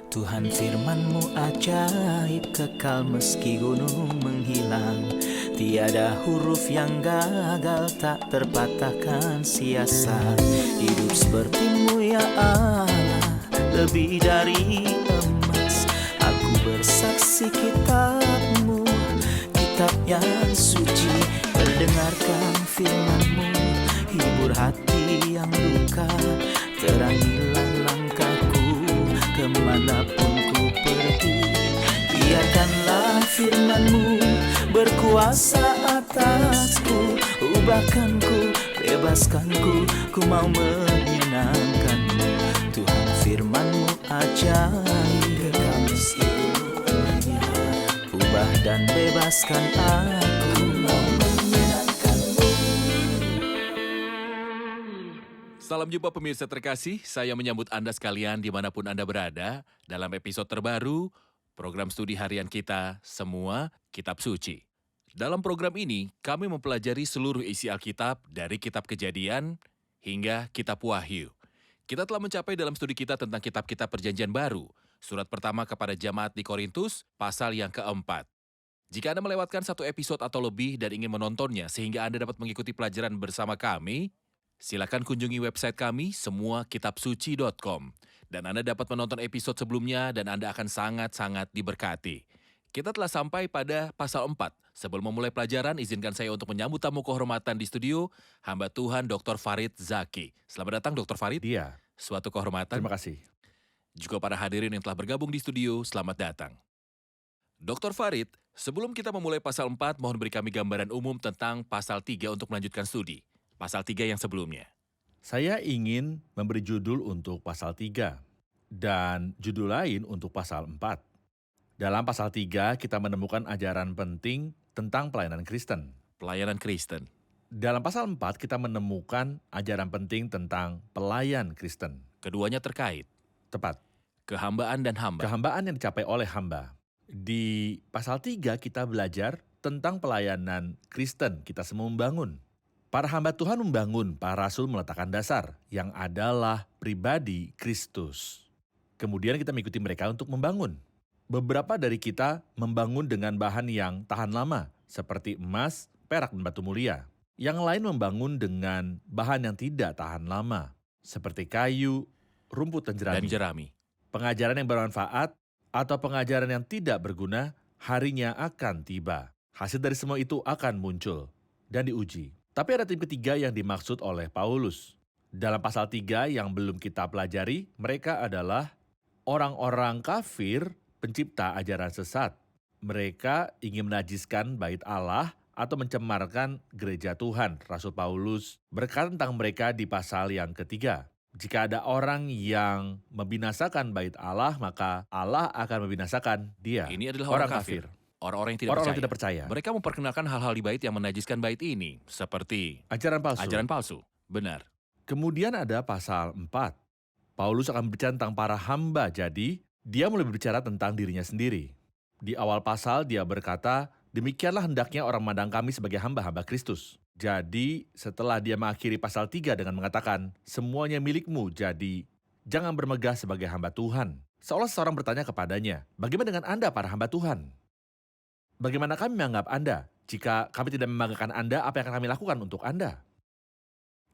Tuhan firman-Mu ajaib, kekal meski gunung menghilang. Tiada huruf yang gagal, tak terpatahkan sia-sia. Hidup seperti-Mu ya Allah, lebih dari emas. Aku bersaksi kitab-Mu, kitab yang suci. Terdengarkan firman-Mu, hibur hati yang luka. Terangilah langkahku kemanapun ku pergi. Biarkanlah firman-Mu berkuasa atasku. Ubahkanku, bebaskanku, ku mau menyenangkan-Mu. Tuhan firman-Mu ajaib, kekal meski gunung. Ubah dan bebaskan aku, mau menyenangkan-Mu. Salam jumpa pemirsa terkasih, saya menyambut Anda sekalian dimanapun Anda berada dalam episode terbaru program studi harian kita, Semua Kitab Suci. Dalam program ini, kami mempelajari seluruh isi Alkitab dari Kitab Kejadian hingga Kitab Wahyu. Kita telah mencapai dalam studi kita tentang kitab-kitab Perjanjian Baru, surat pertama kepada jemaat di Korintus, pasal yang keempat. Jika Anda melewatkan satu episode atau lebih dan ingin menontonnya sehingga Anda dapat mengikuti pelajaran bersama kami, silakan kunjungi website kami semuakitabsuci.com dan Anda dapat menonton episode sebelumnya dan Anda akan sangat-sangat diberkati. Kita telah sampai pada pasal 4. Sebelum memulai pelajaran, izinkan saya untuk menyambut tamu kehormatan di studio, hamba Tuhan Dr. Farid Zaki. Selamat datang Dr. Farid. Dia, Suatu kehormatan. terima kasih. Juga para hadirin yang telah bergabung di studio, selamat datang. Dr. Farid, sebelum kita memulai pasal 4, mohon beri kami gambaran umum tentang pasal 3 untuk melanjutkan studi. Pasal 3 yang sebelumnya. Saya ingin memberi judul untuk pasal 3 dan judul lain untuk pasal 4. Dalam pasal 3 kita menemukan ajaran penting tentang pelayanan Kristen. Pelayanan Kristen. Dalam pasal 4 kita menemukan ajaran penting tentang pelayan Kristen. Keduanya terkait. Tepat, Kehambaan dan hamba. kehambaan yang dicapai oleh hamba. Di pasal 3 kita belajar tentang pelayanan Kristen, kita semua membangun. Para hamba Tuhan membangun, para rasul meletakkan dasar, yang adalah pribadi Kristus. Kemudian kita mengikuti mereka untuk membangun. Beberapa dari kita membangun dengan bahan yang tahan lama, seperti emas, perak, dan batu mulia. Yang lain membangun dengan bahan yang tidak tahan lama, seperti kayu, rumput, dan Dan jerami. jerami. Pengajaran yang bermanfaat atau pengajaran yang tidak berguna, harinya akan tiba. Hasil dari semua itu akan muncul dan diuji. Tapi ada tim ketiga yang dimaksud oleh Paulus. Dalam pasal 3 yang belum kita pelajari, mereka adalah orang-orang kafir pencipta ajaran sesat. Mereka ingin menajiskan bait Allah atau mencemarkan gereja Tuhan. Rasul Paulus berkata tentang mereka di pasal yang ketiga. Jika ada orang yang membinasakan bait Allah, maka Allah akan membinasakan dia. Ini adalah orang kafir. Orang-orang yang tidak Orang-orang percaya. tidak percaya. Mereka memperkenalkan hal-hal di bait yang menajiskan bait ini, seperti Ajaran palsu. ajaran palsu. Benar. Kemudian ada pasal 4. Paulus akan berbicara tentang para hamba, jadi dia mulai berbicara tentang dirinya sendiri. Di awal pasal dia berkata, demikianlah hendaknya orang memandang kami sebagai hamba-hamba Kristus. Jadi setelah dia mengakhiri pasal 3 dengan mengatakan, semuanya milikmu, jadi jangan bermegah sebagai hamba Tuhan. Seolah seseorang bertanya kepadanya, bagaimana dengan Anda para hamba Tuhan? Bagaimana kami menganggap Anda? Jika kami tidak membanggakan Anda, apa yang akan kami lakukan untuk Anda?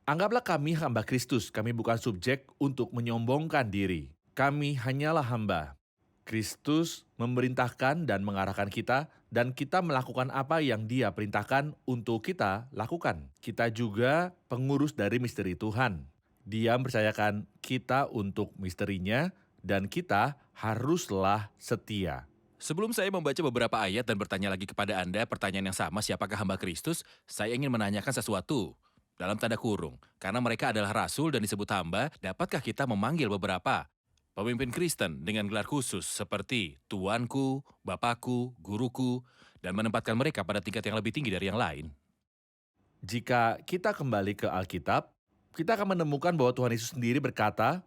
Anggaplah kami hamba Kristus, kami bukan subjek untuk menyombongkan diri. Kami hanyalah hamba. Kristus memerintahkan dan mengarahkan kita, dan kita melakukan apa yang Dia perintahkan untuk kita lakukan. Kita juga pengurus dari misteri Tuhan. Dia mempercayakan kita untuk misterinya, dan kita haruslah setia. Sebelum saya membaca beberapa ayat dan bertanya lagi kepada Anda pertanyaan yang sama, siapakah hamba Kristus, saya ingin menanyakan sesuatu. Dalam tanda kurung, karena mereka adalah rasul dan disebut hamba, dapatkah kita memanggil beberapa pemimpin Kristen dengan gelar khusus seperti Tuanku, Bapakku, Guruku, dan menempatkan mereka pada tingkat yang lebih tinggi dari yang lain? Jika kita kembali ke Alkitab, kita akan menemukan bahwa Tuhan Yesus sendiri berkata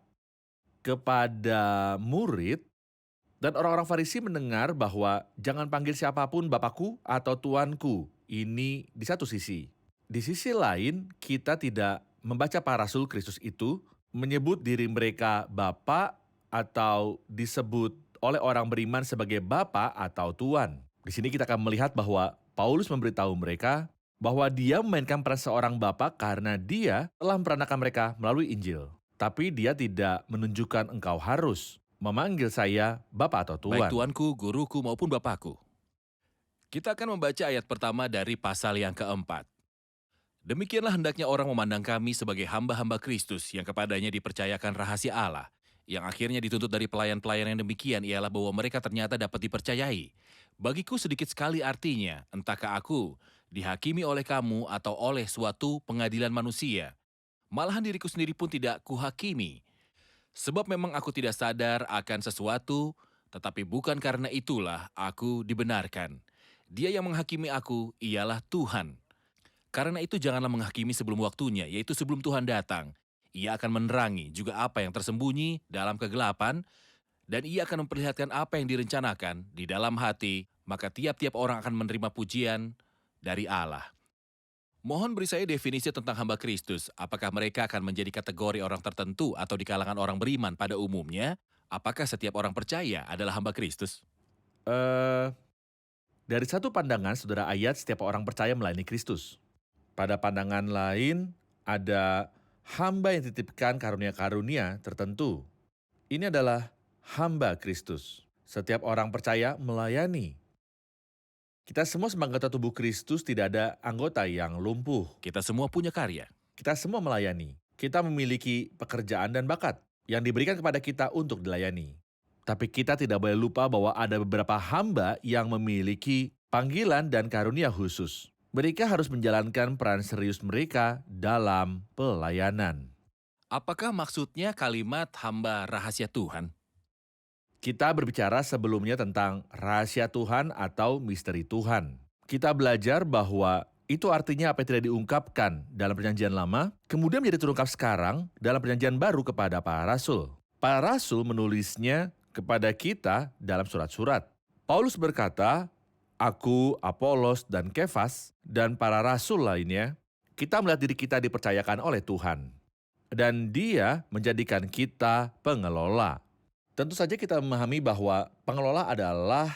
kepada murid, dan orang-orang Farisi mendengar bahwa jangan panggil siapapun Bapakku atau Tuanku. Ini di satu sisi. Di sisi lain, kita tidak membaca para rasul Kristus itu menyebut diri mereka Bapa atau disebut oleh orang beriman sebagai Bapa atau Tuan. Di sini kita akan melihat bahwa Paulus memberitahu mereka bahwa dia memainkan peran seorang bapa karena dia telah memperanakan mereka melalui Injil. Tapi dia tidak menunjukkan engkau harus memanggil saya Bapa atau Tuan. Baik tuanku, guruku maupun bapakku. Kita akan membaca ayat pertama dari pasal yang keempat. Demikianlah hendaknya orang memandang kami sebagai hamba-hamba Kristus yang kepadanya dipercayakan rahasia Allah. Yang akhirnya dituntut dari pelayan-pelayan yang demikian ialah bahwa mereka ternyata dapat dipercayai. Bagiku sedikit sekali artinya, entahkah aku dihakimi oleh kamu atau oleh suatu pengadilan manusia. Malahan diriku sendiri pun tidak kuhakimi. Sebab memang aku tidak sadar akan sesuatu, tetapi bukan karena itulah aku dibenarkan. Dia yang menghakimi aku ialah Tuhan. Karena itu janganlah menghakimi sebelum waktunya, yaitu sebelum Tuhan datang. Ia akan menerangi juga apa yang tersembunyi dalam kegelapan, dan ia akan memperlihatkan apa yang direncanakan di dalam hati, maka tiap-tiap orang akan menerima pujian dari Allah. Mohon beri saya definisi tentang hamba Kristus. Apakah mereka akan menjadi kategori orang tertentu atau di kalangan orang beriman pada umumnya? Apakah setiap orang percaya adalah hamba Kristus? Dari satu pandangan, saudara, ayat setiap orang percaya melayani Kristus. Pada pandangan lain, ada hamba yang titipkan karunia-karunia tertentu. Ini adalah hamba Kristus. Setiap orang percaya melayani. Kita semua sebagai anggota tubuh Kristus tidak ada anggota yang lumpuh. Kita semua punya karya. Kita semua melayani. Kita memiliki pekerjaan dan bakat yang diberikan kepada kita untuk dilayani. Tapi kita tidak boleh lupa bahwa ada beberapa hamba yang memiliki panggilan dan karunia khusus. Mereka harus menjalankan peran serius mereka dalam pelayanan. Apakah maksudnya kalimat hamba rahasia Tuhan? Kita berbicara sebelumnya tentang rahasia Tuhan atau misteri Tuhan. Kita belajar bahwa itu artinya apa yang tidak diungkapkan dalam perjanjian lama, kemudian menjadi terungkap sekarang dalam perjanjian baru kepada para rasul. Para rasul menulisnya kepada kita dalam surat-surat. Paulus berkata, aku, Apolos, dan Kefas, dan para rasul lainnya, kita melihat diri kita dipercayakan oleh Tuhan. Dan dia menjadikan kita pengelola. Tentu saja kita memahami bahwa pengelola adalah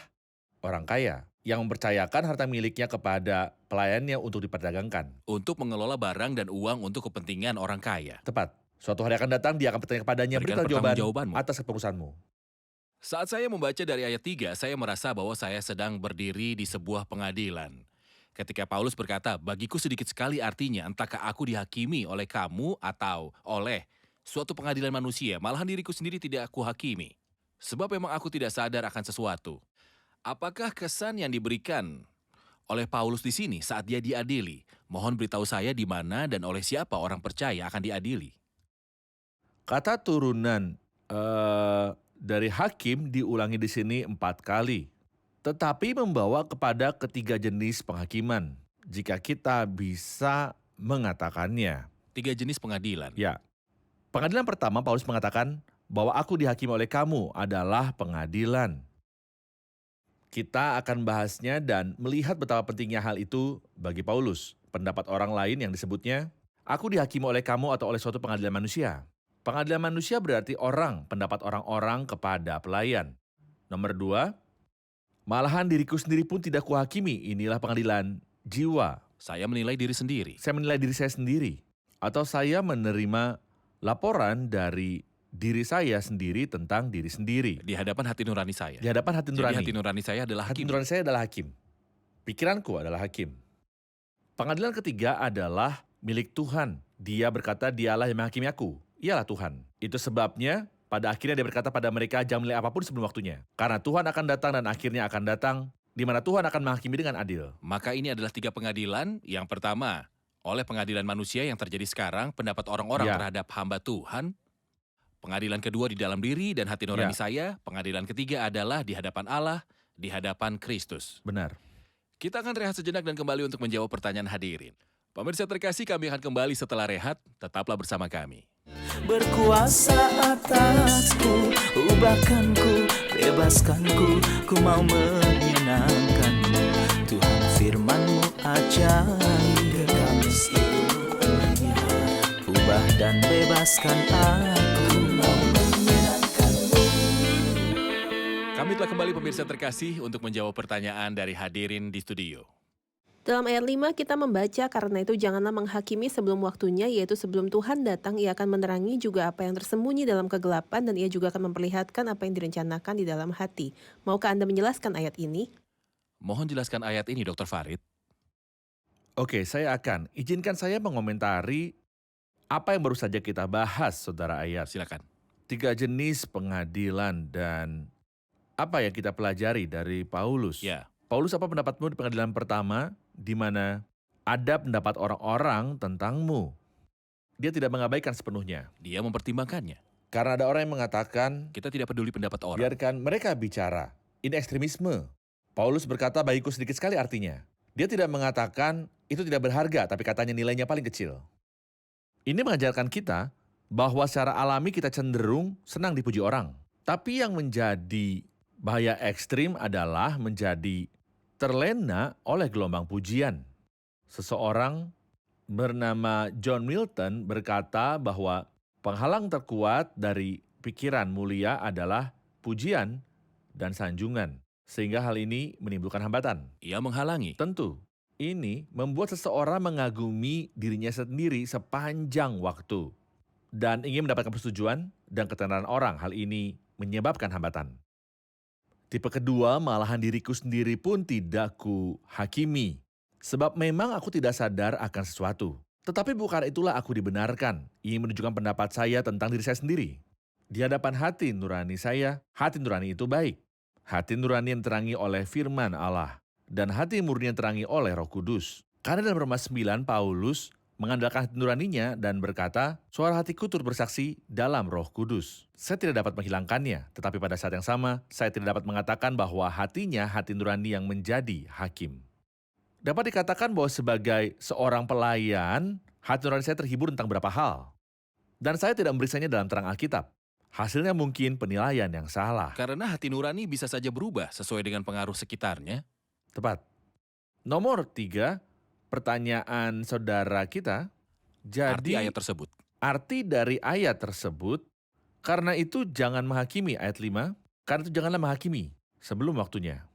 orang kaya yang mempercayakan harta miliknya kepada pelayannya untuk diperdagangkan. Untuk mengelola barang dan uang untuk kepentingan orang kaya. Tepat. Suatu hari akan datang, dia akan bertanya kepadanya, Berikan berikan pertanggungjawabanmu. atas kepengurusanmu. Saat saya membaca dari ayat 3, saya merasa bahwa saya sedang berdiri di sebuah pengadilan. Ketika Paulus berkata, bagiku sedikit sekali artinya, entahkah aku dihakimi oleh kamu atau oleh suatu pengadilan manusia, malahan diriku sendiri tidak aku hakimi. Sebab memang aku tidak sadar akan sesuatu. Apakah kesan yang diberikan oleh Paulus di sini saat dia diadili? Mohon beritahu saya di mana dan oleh siapa orang percaya akan diadili. Kata turunan dari hakim diulangi di sini 4 kali. Tetapi membawa kepada ketiga jenis penghakiman, jika kita bisa mengatakannya. 3 jenis pengadilan. Ya. Pengadilan pertama, Paulus mengatakan bahwa aku dihakimi oleh kamu adalah pengadilan. Kita akan bahasnya dan melihat betapa pentingnya hal itu bagi Paulus. Pendapat orang lain yang disebutnya, aku dihakimi oleh kamu atau oleh suatu pengadilan manusia. Pengadilan manusia berarti orang, pendapat orang-orang kepada pelayan. Nomor 2, malahan diriku sendiri pun tidak kuhakimi, inilah pengadilan jiwa. Saya menilai diri sendiri. Saya menilai diri saya sendiri. Atau saya menerima laporan dari diri saya sendiri tentang diri sendiri. Di hadapan hati nurani saya. Di hadapan hati nurani. Jadi hati nurani saya adalah Hati hakim. nurani saya adalah hakim. Pikiranku adalah hakim. Pengadilan ketiga adalah milik Tuhan. Dia berkata, dialah yang menghakimi aku. Ialah Tuhan. Itu sebabnya pada akhirnya dia berkata pada mereka, jangan menilai apapun sebelum waktunya. Karena Tuhan akan datang dan akhirnya akan datang, di mana Tuhan akan menghakimi dengan adil. Maka ini adalah 3 pengadilan. Yang pertama, oleh pengadilan manusia yang terjadi sekarang, pendapat orang-orang Ya. terhadap hamba Tuhan. Pengadilan kedua di dalam diri dan hati nurani Ya. saya. Pengadilan ketiga adalah di hadapan Allah, di hadapan Kristus. Benar. Kita akan rehat sejenak dan kembali untuk menjawab pertanyaan hadirin. Pemirsa terkasih, kami akan kembali setelah rehat. Tetaplah bersama kami. Berkuasa atasku, ubahkanku, bebaskanku, ku mau menyenangkanmu. Tuhan firman-Mu ajaib, kami ubah dan bebaskan aku, mau menyenangkanmu. Kami telah kembali pemirsa terkasih untuk menjawab pertanyaan dari hadirin di studio. Dalam ayat 5 kita membaca, karena itu janganlah menghakimi sebelum waktunya, yaitu sebelum Tuhan datang, ia akan menerangi juga apa yang tersembunyi dalam kegelapan, dan ia juga akan memperlihatkan apa yang direncanakan di dalam hati. Maukah Anda menjelaskan ayat ini? Mohon jelaskan ayat ini, Dr. Farid. Oke, saya akan. Izinkan saya mengomentari apa yang baru saja kita bahas, Saudara Ayat. Silakan. 3 jenis pengadilan dan apa yang kita pelajari dari Paulus. Ya, Paulus, apa pendapatmu di pengadilan pertama, di mana ada pendapat orang-orang tentangmu? Dia tidak mengabaikan sepenuhnya. dia mempertimbangkannya. Karena ada orang yang mengatakan, Kita tidak peduli pendapat orang. biarkan mereka bicara. Ini ekstremisme. Paulus berkata bagiku sedikit sekali artinya. Dia tidak mengatakan itu tidak berharga, tapi katanya nilainya paling kecil. Ini mengajarkan kita bahwa secara alami kita cenderung senang dipuji orang. Tapi yang menjadi bahaya ekstrim adalah menjadi terlena oleh gelombang pujian. Seseorang bernama John Milton berkata bahwa penghalang terkuat dari pikiran mulia adalah pujian dan sanjungan. Sehingga hal ini menimbulkan hambatan. Ia menghalangi. Tentu, ini membuat seseorang mengagumi dirinya sendiri sepanjang waktu dan ingin mendapatkan persetujuan dan ketenaran orang. Hal ini menyebabkan hambatan. Tipe kedua, malahan diriku sendiri pun tidak ku hakimi. Sebab memang aku tidak sadar akan sesuatu. Tetapi bukan itulah aku dibenarkan. Ingin menunjukkan pendapat saya tentang diri saya sendiri. Di hadapan hati nurani saya, hati nurani itu baik. Hati nurani yang terangi oleh firman Allah. Dan hati murni yang terangi oleh Roh Kudus. Karena dalam Roma 9, Paulus mengandalkan hati nuraninya dan berkata, suara hatiku turut bersaksi dalam Roh Kudus. Saya tidak dapat menghilangkannya, tetapi pada saat yang sama, saya tidak dapat mengatakan bahwa hatinya hati nurani yang menjadi hakim. Dapat dikatakan bahwa sebagai seorang pelayan, hati nurani saya terhibur tentang beberapa hal. Dan saya tidak memeriksanya dalam terang Alkitab. Hasilnya mungkin penilaian yang salah. Karena hati nurani bisa saja berubah sesuai dengan pengaruh sekitarnya. Tepat. Nomor 3, pertanyaan saudara kita. Arti Jadi, ayat tersebut. arti dari ayat tersebut, karena itu jangan menghakimi, ayat 5, karena itu janganlah menghakimi sebelum waktunya.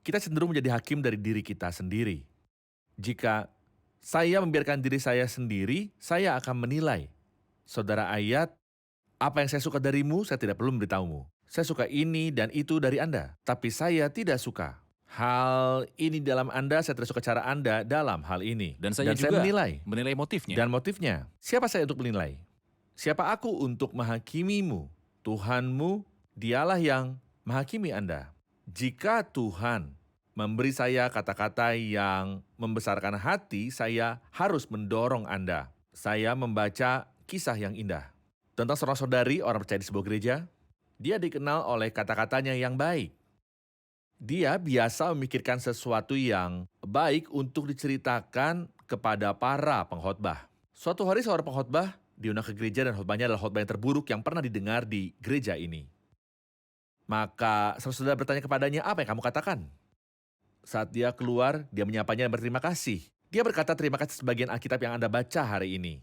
Kita cenderung menjadi hakim dari diri kita sendiri. Jika saya membiarkan diri saya sendiri, saya akan menilai. Saudara Ayat, apa yang saya suka darimu, saya tidak perlu memberitahumu. Saya suka ini dan itu dari Anda, tapi saya tidak suka hal ini dalam Anda, saya tidak suka cara Anda dalam hal ini. Dan saya juga menilai motifnya. dan motifnya. Siapa saya untuk menilai? Siapa aku untuk menghakimimu? Tuhanmu, dialah yang menghakimi Anda. Jika Tuhan memberi saya kata-kata yang membesarkan hati, saya harus mendorong Anda. Saya membaca kisah yang indah tentang seorang saudari, orang percaya di sebuah gereja. Dia dikenal oleh kata-katanya yang baik. Dia biasa memikirkan sesuatu yang baik untuk diceritakan kepada para pengkhotbah. Suatu hari seorang pengkhotbah diundang ke gereja dan khotbahnya adalah khotbah yang terburuk yang pernah didengar di gereja ini. Maka saudara bertanya kepadanya, apa yang kamu katakan? Saat dia keluar, dia menyapanya dan berterima kasih. Dia berkata terima kasih sebagian Alkitab yang Anda baca hari ini.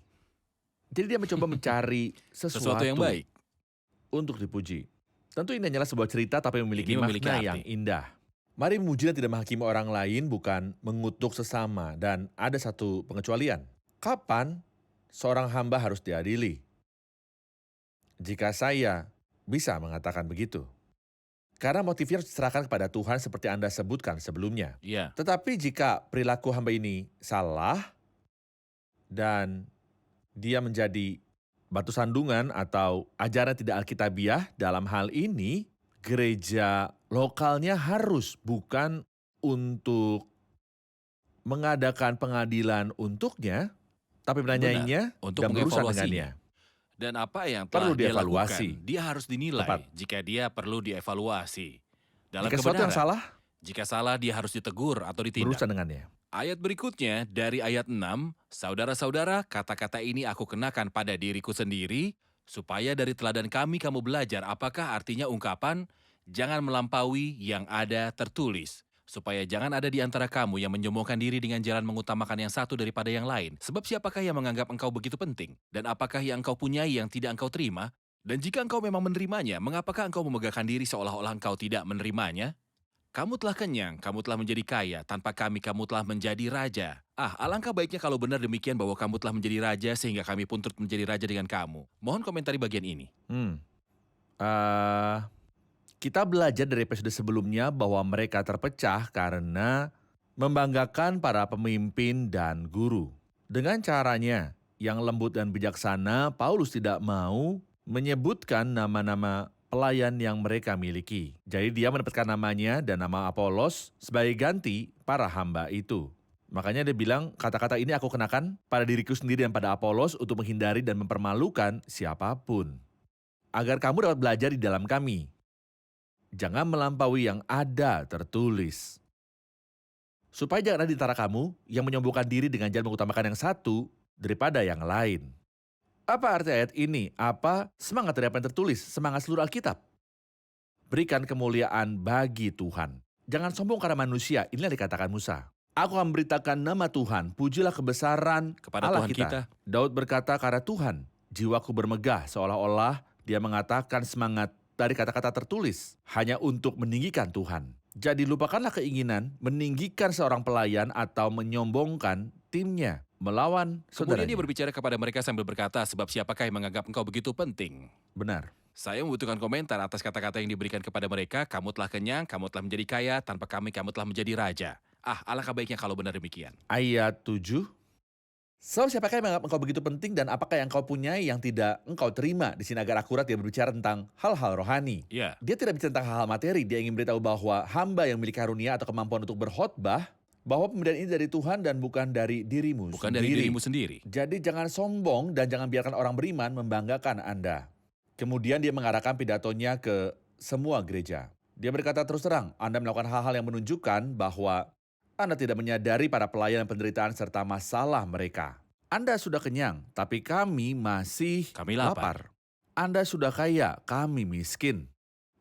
Jadi dia mencoba mencari Sesuatu yang baik. untuk dipuji. Tentu ini hanyalah sebuah cerita tapi memiliki Ini memiliki makna arti. yang indah. Mari memuji dan tidak menghakimi orang lain, bukan mengutuk sesama. Dan ada satu pengecualian. Kapan seorang hamba harus diadili? Jika saya bisa mengatakan begitu. Karena motifnya harus diserahkan kepada Tuhan seperti Anda sebutkan sebelumnya. Ya, Tetapi jika perilaku hamba ini salah dan dia menjadi batu sandungan atau ajaran tidak alkitabiah dalam hal ini, gereja lokalnya harus bukan untuk mengadakan pengadilan untuknya, tapi menanyainya untuk dan berurusan mengevaluasinya. dengannya. Dan apa yang Perlu telah dia dievaluasi. lakukan, dia harus dinilai Tepat. jika dia perlu dievaluasi. Dalam Jika sesuatu yang kebenaran, salah, jika salah dia harus ditegur atau ditindak. berurusan dengannya. Ayat berikutnya dari ayat 6, saudara-saudara, kata-kata ini aku kenakan pada diriku sendiri, supaya dari teladan kami kamu belajar apakah artinya ungkapan, jangan melampaui yang ada tertulis. Supaya jangan ada di antara kamu yang menyombongkan diri dengan jalan mengutamakan yang satu daripada yang lain. Sebab siapakah yang menganggap engkau begitu penting? Dan apakah yang engkau punyai yang tidak engkau terima? Dan jika engkau memang menerimanya, mengapakah engkau memegahkan diri seolah-olah engkau tidak menerimanya? Kamu telah kenyang, kamu telah menjadi kaya, tanpa kami kamu telah menjadi raja. Alangkah baiknya kalau benar demikian bahwa kamu telah menjadi raja sehingga kami pun turut menjadi raja dengan kamu. Mohon komentari bagian ini. Eh, kita belajar dari episode sebelumnya bahwa mereka terpecah karena membanggakan para pemimpin dan guru. Dengan caranya yang lembut dan bijaksana, Paulus tidak mau menyebutkan nama-nama pelayan yang mereka miliki. Jadi dia mendapatkan namanya dan nama Apolos sebagai ganti para hamba itu. Makanya dia bilang, kata-kata ini aku kenakan pada diriku sendiri dan pada Apolos untuk menghindari dan mempermalukan siapapun. Agar kamu dapat belajar di dalam kami. Jangan melampaui yang ada tertulis. Supaya jangan ada di antara kamu yang menyombongkan diri dengan jalan mengutamakan yang satu daripada yang lain. Apa arti ayat ini? Apa semangat dari apa yang tertulis? Semangat seluruh Alkitab. Berikan kemuliaan bagi Tuhan. Jangan sombong karena manusia. Inilah dikatakan Musa. Aku akan memberitakan nama Tuhan. Pujilah kebesaran Kepada Allah Tuhan kita. Daud berkata, karena Tuhan, jiwaku bermegah, seolah-olah dia mengatakan semangat dari kata-kata tertulis hanya untuk meninggikan Tuhan. Jadi lupakanlah keinginan meninggikan seorang pelayan atau menyombongkan timnya melawan Kemudian saudaranya. dia berbicara kepada mereka sambil berkata, sebab siapakah yang menganggap engkau begitu penting? Benar. Saya membutuhkan komentar atas kata-kata yang diberikan kepada mereka, kamu telah kenyang, kamu telah menjadi kaya, tanpa kami kamu telah menjadi raja. Alangkah baiknya kalau benar demikian. Ayat 7. So, siapakah yang menganggap engkau begitu penting dan apakah yang kau punyai yang tidak engkau terima? Di sini agar akurat dia berbicara tentang hal-hal rohani. Ya, Dia tidak bicara tentang hal-hal materi. Dia ingin beritahu bahwa hamba yang memiliki karunia atau kemampuan untuk berkhotbah, bahwa pemberian ini dari Tuhan dan bukan dari dirimu bukan sendiri. dari dirimu sendiri. Jadi jangan sombong dan jangan biarkan orang beriman membanggakan Anda. Kemudian dia mengarahkan pidatonya ke semua gereja. Dia berkata terus terang, Anda melakukan hal-hal yang menunjukkan bahwa Anda tidak menyadari para pelayan dan penderitaan serta masalah mereka. Anda sudah kenyang, tapi kami masih Kami lapar. Anda sudah kaya, kami miskin.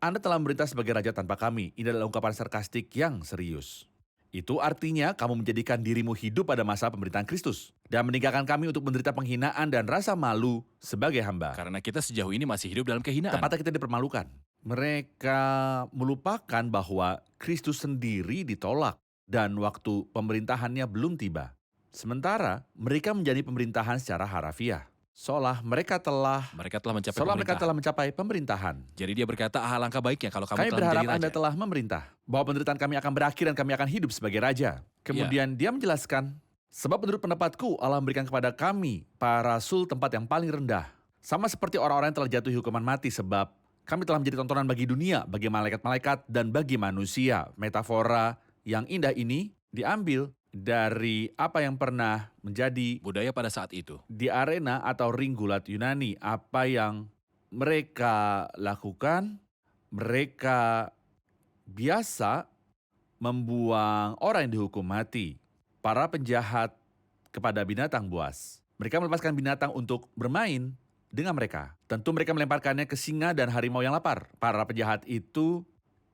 Anda telah memerintah sebagai raja tanpa kami. Ini adalah ungkapan sarkastik yang serius. Itu artinya kamu menjadikan dirimu hidup pada masa pemerintahan Kristus dan meninggalkan kami untuk menderita penghinaan dan rasa malu sebagai hamba. Karena kita sejauh ini masih hidup dalam kehinaan. Tepatnya kita dipermalukan. Mereka melupakan bahwa Kristus sendiri ditolak dan waktu pemerintahannya belum tiba. Sementara mereka menjadi pemerintahan secara harafiah. Seolah mereka telah mencapai pemerintahan. Jadi dia berkata, alangkah baiknya kalau kamu Kami telah berharap menjadi raja. Anda telah memerintah, bahwa penderitaan kami akan berakhir dan kami akan hidup sebagai raja. Kemudian dia menjelaskan, sebab menurut pendapatku Allah memberikan kepada kami, para rasul, tempat yang paling rendah. Sama seperti orang-orang yang telah jatuhi hukuman mati, sebab kami telah menjadi tontonan bagi dunia, bagi malaikat-malaikat, dan bagi manusia. Metafora yang indah ini diambil dari apa yang pernah menjadi Budaya pada saat itu. di arena atau ring gulat Yunani. Apa yang mereka lakukan, mereka biasa membuang orang yang dihukum mati, para penjahat kepada binatang buas. Mereka melepaskan binatang untuk bermain dengan mereka. Tentu mereka melemparkannya ke singa dan harimau yang lapar. Para penjahat itu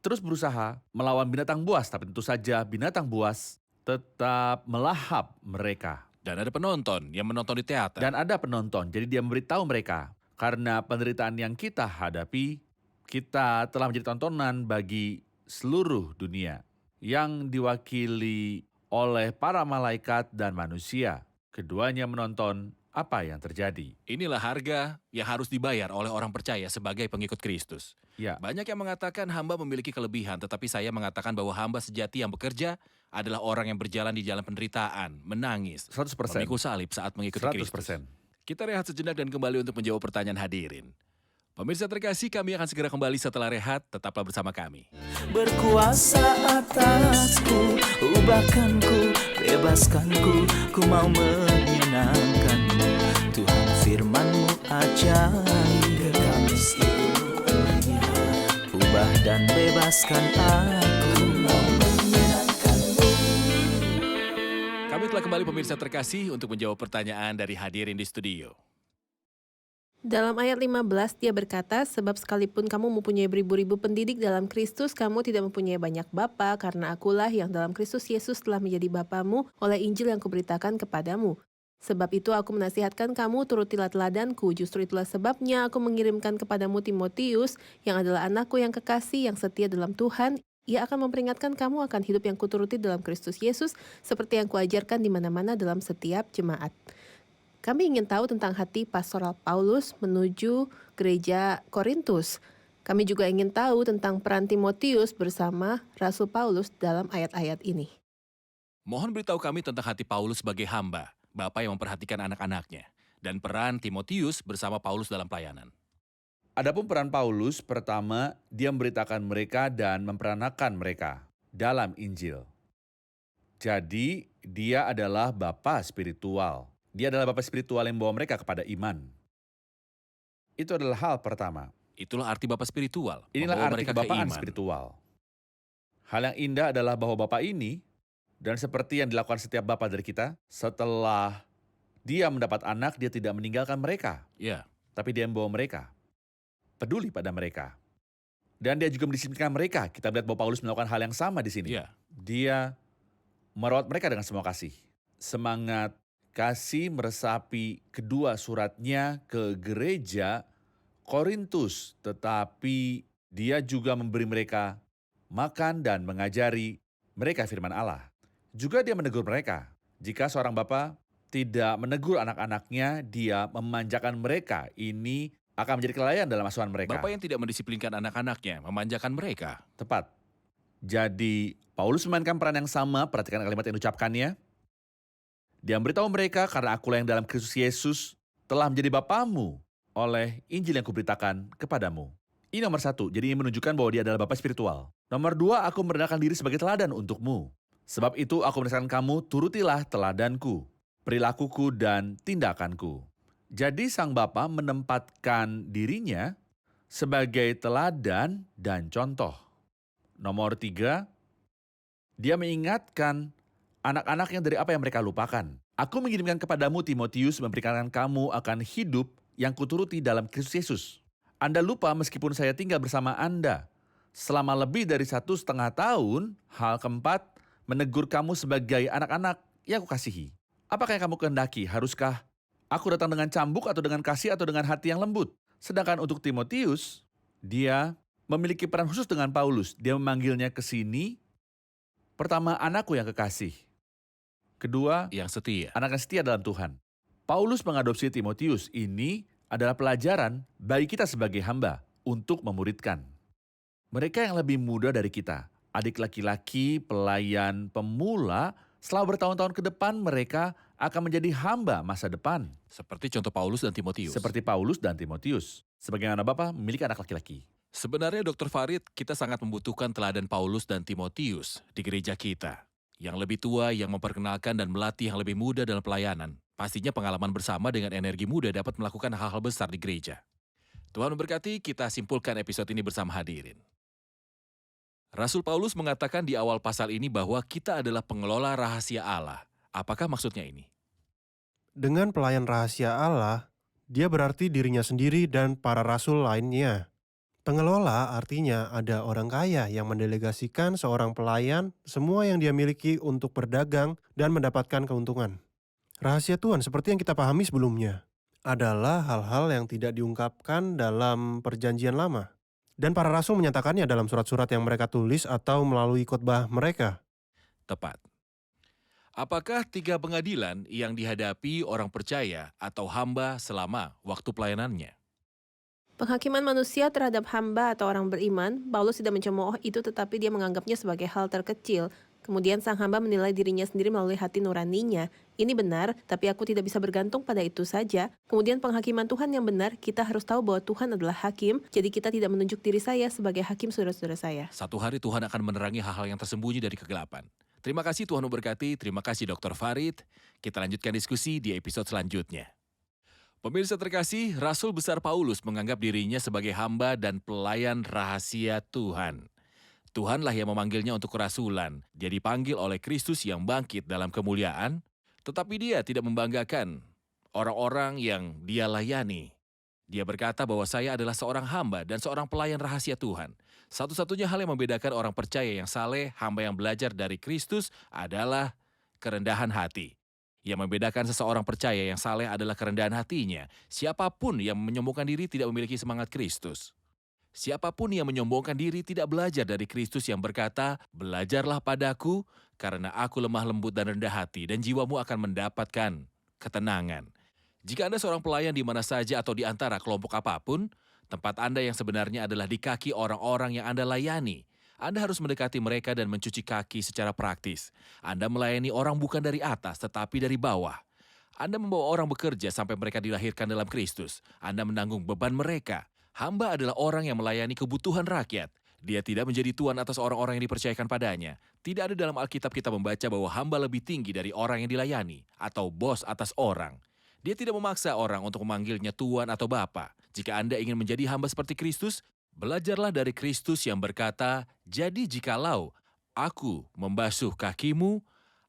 terus berusaha melawan binatang buas, tapi tentu saja binatang buas tetap melahap mereka. Dan ada penonton yang menonton di teater. Dan ada penonton, jadi dia memberitahu mereka, karena penderitaan yang kita hadapi, kita telah menjadi tontonan bagi seluruh dunia, yang diwakili oleh para malaikat dan manusia. Keduanya menonton apa yang terjadi. Inilah harga yang harus dibayar oleh orang percaya sebagai pengikut Kristus. Ya, Banyak yang mengatakan hamba memiliki kelebihan, tetapi saya mengatakan bahwa hamba sejati yang bekerja adalah orang yang berjalan di jalan penderitaan, menangis, 100%. memikul salib saat mengikuti Kristus. 100%. Kita rehat sejenak dan kembali untuk menjawab pertanyaan hadirin. Pemirsa terkasih, kami akan segera kembali setelah rehat. Tetaplah bersama kami. Berkuasa atasku, ubahkanku, bebaskanku, ku mau menyenangkanmu. Tuhan firman-Mu ajaib, kami seluruhnya. Ubah dan bebaskan aku, mau menyenangkanmu. Kami telah kembali pemirsa terkasih untuk menjawab pertanyaan dari hadirin di studio. Dalam ayat 15 dia berkata, sebab sekalipun kamu mempunyai beribu-ribu pendidik dalam Kristus, kamu tidak mempunyai banyak bapa, karena akulah yang dalam Kristus Yesus telah menjadi bapamu oleh Injil yang kuberitakan kepadamu. Sebab itu aku menasihatkan kamu turutilah teladanku. Justru itulah sebabnya aku mengirimkan kepadamu Timotius, yang adalah anakku yang kekasih, yang setia dalam Tuhan. Ia akan memperingatkan kamu akan hidup yang kuturuti dalam Kristus Yesus, seperti yang kuajarkan di mana-mana dalam setiap jemaat. Kami ingin tahu tentang hati pastoral Paulus menuju gereja Korintus. Kami juga ingin tahu tentang peran Timotius bersama Rasul Paulus dalam ayat-ayat ini. Mohon beritahu kami tentang hati Paulus sebagai hamba, Bapak yang memperhatikan anak-anaknya, dan peran Timotius bersama Paulus dalam pelayanan. Adapun peran Paulus, pertama, dia memberitakan mereka dan memperanakan mereka dalam Injil. Jadi, dia adalah bapa spiritual. Dia adalah bapa spiritual yang membawa mereka kepada iman. Itu adalah hal pertama. Itulah arti Bapak spiritual, Inilah membawa arti mereka ke kebapaan iman. spiritual. Hal yang indah adalah bahwa bapa ini, dan seperti yang dilakukan setiap bapa dari kita, setelah dia mendapat anak, dia tidak meninggalkan mereka, Ya, tapi dia membawa mereka, peduli pada mereka. Dan dia juga mendisiplinkan mereka. Kita melihat bahwa Paulus melakukan hal yang sama di sini. ya. Dia merawat mereka dengan semua kasih. Semangat kasih meresapi kedua suratnya ke gereja Korintus, tetapi dia juga memberi mereka makan dan mengajari mereka firman Allah. Juga dia menegur mereka. Jika seorang bapa tidak menegur anak-anaknya, dia memanjakan mereka. Ini akan menjadi kelalaian dalam asuhan mereka. Bapak yang tidak mendisiplinkan anak-anaknya, memanjakan mereka. Tepat. Jadi, Paulus memainkan peran yang sama, perhatikan kalimat yang diucapkannya. Dia memberitahu mereka, karena akulah yang dalam Kristus Yesus telah menjadi bapamu oleh Injil yang kuberitakan kepadamu. Ini nomor 1, jadi ini menunjukkan bahwa dia adalah bapa spiritual. Nomor 2, aku merendahkan diri sebagai teladan untukmu. Sebab itu aku menasihatkan kamu, turutilah teladanku, perilakuku dan tindakanku. Jadi sang bapa menempatkan dirinya sebagai teladan dan contoh. Nomor 3, dia mengingatkan anak-anaknya dari apa yang mereka lupakan. Aku mengirimkan kepadamu Timotius memperingatkan kamu akan hidup yang kuturuti dalam Kristus Yesus. Anda lupa meskipun saya tinggal bersama Anda selama lebih dari 1,5 tahun. Hal keempat, menegur kamu sebagai anak-anak yang kukasihi. Apakah yang kamu kehendaki? Haruskah aku datang dengan cambuk atau dengan kasih atau dengan hati yang lembut? Sedangkan untuk Timotius, dia memiliki peran khusus dengan Paulus. Dia memanggilnya ke sini. Pertama, anakku yang kekasih. Kedua, Yang setia. anak yang setia dalam Tuhan. Paulus mengadopsi Timotius. Ini adalah pelajaran bagi kita sebagai hamba untuk memuridkan. Mereka yang lebih muda dari kita, adik laki-laki, pelayan, pemula, setelah bertahun-tahun ke depan mereka akan menjadi hamba masa depan. Seperti contoh Paulus dan Timotius. Seperti Paulus dan Timotius. Sebagaimana Bapa memiliki anak laki-laki. Sebenarnya Dr. Farid, kita sangat membutuhkan teladan Paulus dan Timotius di gereja kita. Yang lebih tua yang memperkenalkan dan melatih yang lebih muda dalam pelayanan. Pastinya pengalaman bersama dengan energi muda dapat melakukan hal-hal besar di gereja. Tuhan memberkati, kita simpulkan episode ini bersama hadirin. Rasul Paulus mengatakan di awal pasal ini bahwa kita adalah pengelola rahasia Allah. Apakah maksudnya ini? Dengan pelayan rahasia Allah, dia berarti dirinya sendiri dan para rasul lainnya. Pengelola artinya ada orang kaya yang mendelegasikan seorang pelayan semua yang dia miliki untuk berdagang dan mendapatkan keuntungan. Rahasia Tuhan seperti yang kita pahami sebelumnya adalah hal-hal yang tidak diungkapkan dalam perjanjian lama. Dan para rasul menyatakannya dalam surat-surat yang mereka tulis atau melalui khotbah mereka. Tepat. Apakah 3 pengadilan yang dihadapi orang percaya atau hamba selama waktu pelayanannya? Penghakiman manusia terhadap hamba atau orang beriman, Paulus tidak mencemooh itu tetapi dia menganggapnya sebagai hal terkecil. Kemudian sang hamba menilai dirinya sendiri melalui hati nuraninya. Ini benar, tapi aku tidak bisa bergantung pada itu saja. Kemudian penghakiman Tuhan yang benar, kita harus tahu bahwa Tuhan adalah hakim, jadi kita tidak menunjuk diri saya sebagai hakim saudara-saudara saya. Satu hari Tuhan akan menerangi hal-hal yang tersembunyi dari kegelapan. Terima kasih Tuhan memberkati, terima kasih Dr. Farid. Kita lanjutkan diskusi di episode selanjutnya. Pemirsa terkasih, Rasul Besar Paulus menganggap dirinya sebagai hamba dan pelayan rahasia Tuhan. Tuhanlah yang memanggilnya untuk kerasulan. Dia dipanggil oleh Kristus yang bangkit dalam kemuliaan, tetapi dia tidak membanggakan orang-orang yang dia layani. Dia berkata bahwa saya adalah seorang hamba dan seorang pelayan rahasia Tuhan. Satu-satunya hal yang membedakan orang percaya yang saleh, hamba yang belajar dari Kristus adalah kerendahan hati. Yang membedakan seseorang percaya yang saleh adalah kerendahan hatinya. Siapapun yang menyombongkan diri tidak memiliki semangat Kristus. Siapapun yang menyombongkan diri tidak belajar dari Kristus yang berkata, "Belajarlah padaku, karena aku lemah lembut dan rendah hati, dan jiwamu akan mendapatkan ketenangan." Jika Anda seorang pelayan di mana saja atau di antara kelompok apapun, tempat Anda yang sebenarnya adalah di kaki orang-orang yang Anda layani. Anda harus mendekati mereka dan mencuci kaki secara praktis. Anda melayani orang bukan dari atas, tetapi dari bawah. Anda membawa orang bekerja sampai mereka dilahirkan dalam Kristus. Anda menanggung beban mereka. Hamba adalah orang yang melayani kebutuhan rakyat. Dia tidak menjadi tuan atas orang-orang yang dipercayakan padanya. Tidak ada dalam Alkitab kita membaca bahwa hamba lebih tinggi dari orang yang dilayani, atau bos atas orang. Dia tidak memaksa orang untuk memanggilnya tuan atau bapa. Jika Anda ingin menjadi hamba seperti Kristus, belajarlah dari Kristus yang berkata, "Jadi jikalau aku membasuh kakimu,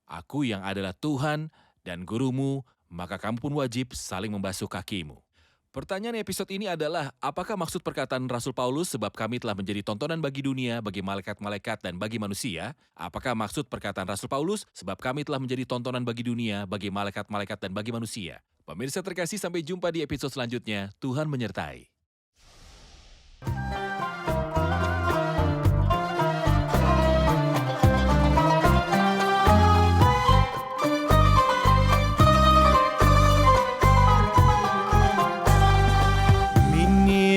aku yang adalah Tuhan dan gurumu, maka kamu pun wajib saling membasuh kakimu." Pertanyaan episode ini adalah, apakah maksud perkataan Rasul Paulus sebab kami telah menjadi tontonan bagi dunia, bagi malaikat-malaikat dan bagi manusia? Apakah maksud perkataan Rasul Paulus sebab kami telah menjadi tontonan bagi dunia, bagi malaikat-malaikat dan bagi manusia? Pemirsa terkasih, sampai jumpa di episode selanjutnya. Tuhan menyertai.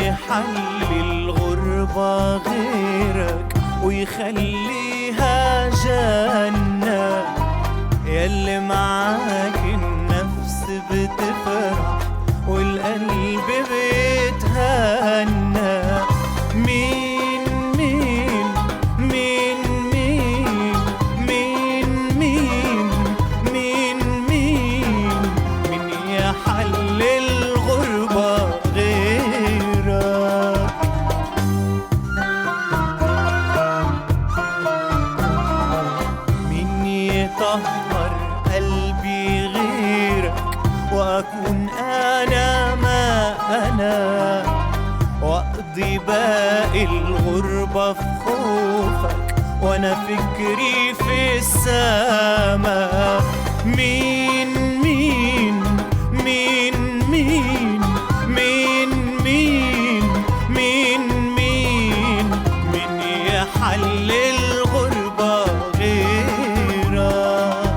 يحل الغربة غيرك ويخليها جنة، ياللي معاك النفس بتفرح والقلب بيتهنى. مين مين مين مين مين مين مين مين مين يحل الغربة غيرك. مين يطهر قلبي غيرك وأكون أنا ما أنا، وأقضي باقي الغربة في خوفك وأنا فكري في السما. مين مين مين مين مين مين مين مين مين يحل الغربة غيرك.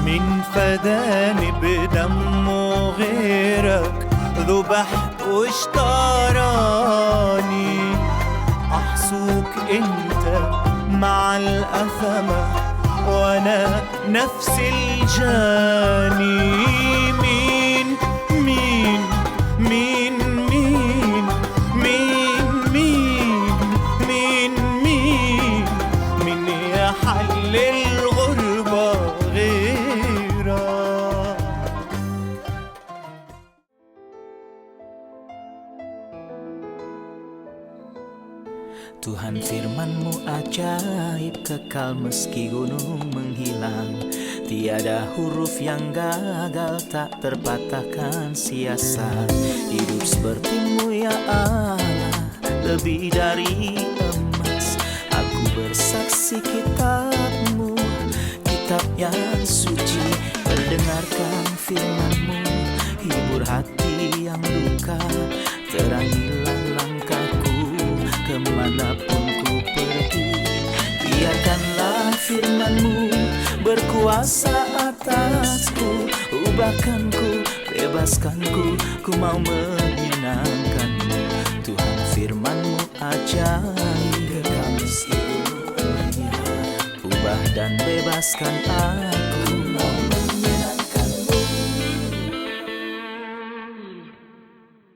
مين فداني بدمه غيرك، ذبح واشتراني. أحصوك انت مع الأثمة وانا نفس الجاني. مين مين مين مين مين مين مين مين مين يحل الغربة غيرك. Tuhan, firman-Mu ajaib, kekal meski gunung menghilang. Tiada huruf yang gagal, tak terpatahkan siasat. Hidup seperti-Mu ya Allah, lebih dari emas. Aku bersaksi kitab-Mu, kitab yang suci. Mendengarkan firman-Mu, hibur hati yang luka. Terangilah langkahku kemanapun ku pergi. Biarkanlah firman-Mu berkuasa atasku. Ubahkanku, bebaskanku, ku mau menyenangkan-Mu. Tuhan, firman-Mu ajaib, kekal meski ubah dan bebaskan aku.